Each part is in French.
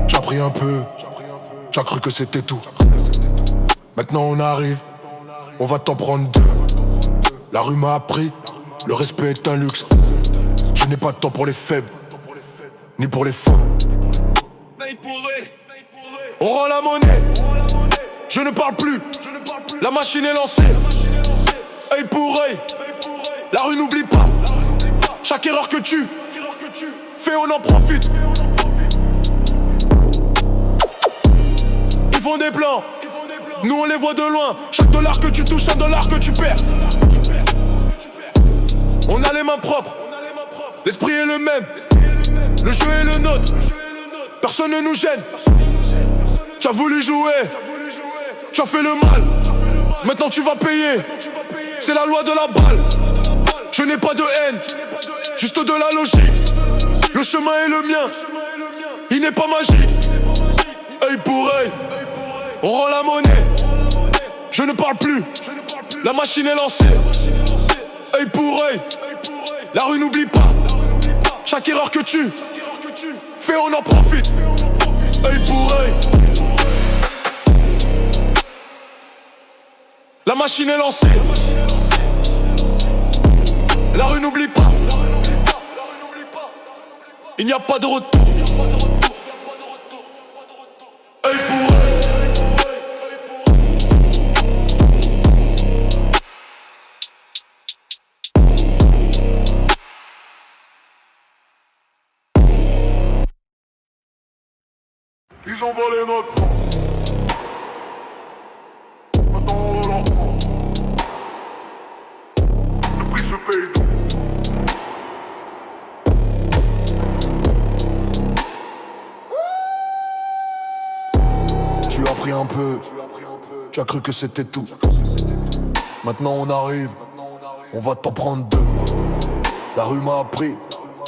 T'as pris un peu, t'as cru que c'était tout. Maintenant on arrive, on va t'en prendre deux. La rue m'a appris, le respect est un luxe. Je n'ai pas de temps pour les faibles, ni pour les faux. On rend la monnaie, je ne parle plus. La machine est lancée, œil pour œil. La rue n'oublie pas, chaque erreur que tu fais on en profite. Ils font des plans, nous on les voit de loin. Chaque dollar que tu touches, un dollar que tu perds. On a les mains propres, l'esprit est le même, le jeu est le nôtre. Personne ne nous gêne. Tu as voulu jouer, tu as fait le mal. Maintenant tu vas payer, c'est la loi de la balle. Je n'ai pas de haine, juste de la logique. Le chemin est le mien, il n'est pas magique. Œil pour œil, on rend la monnaie. Je ne parle plus, la machine est lancée. Œil pour œil, la rue n'oublie pas. Chaque erreur que tu fais on en profite. Œil pour œil, la machine est lancée. La rue n'oublie pas. Il n'y a pas de retour. Œil pour œil. Ils ont volé notre temps. Maintenant on leur prend. Le prix se paye donc. Tu as pris un peu, tu as cru que c'était tout. Maintenant on arrive, on va t'en prendre deux. La rue m'a appris,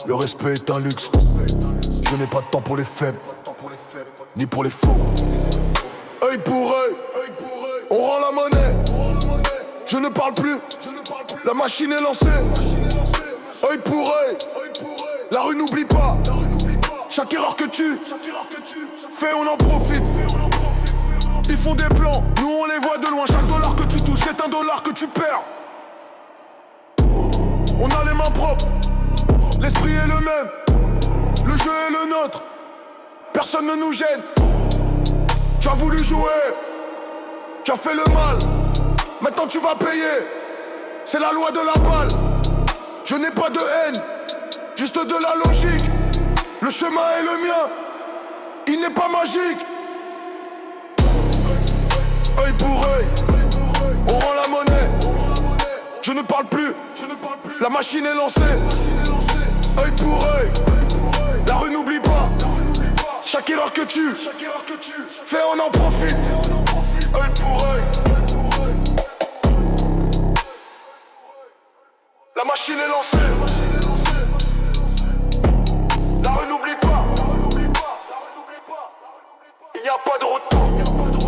le respect est un luxe. Je n'ai pas de temps pour les faibles, ni pour les faux. Œil pour œil, on rend la monnaie. Je ne parle plus, la machine est lancée. Œil pour œil, la rue n'oublie pas. Chaque erreur que tu fais on en profite. Ils font des plans, nous on les voit de loin. Chaque dollar que tu touches est un dollar que tu perds. On a les mains propres, l'esprit est le même, le jeu est le nôtre. Personne ne nous gêne. Tu as voulu jouer, tu as fait le mal. Maintenant tu vas payer, c'est la loi de la balle. Je n'ai pas de haine, juste de la logique. Le chemin est le mien, il n'est pas magique. Œil pour œil, on rend la monnaie. Je ne parle plus, la machine est lancée. Œil pour œil, la rue n'oublie pas. Chaque erreur que tu fais on en profite. Œil pour œil, la machine est lancée. La rue n'oublie pas. Il n'y a pas de retour.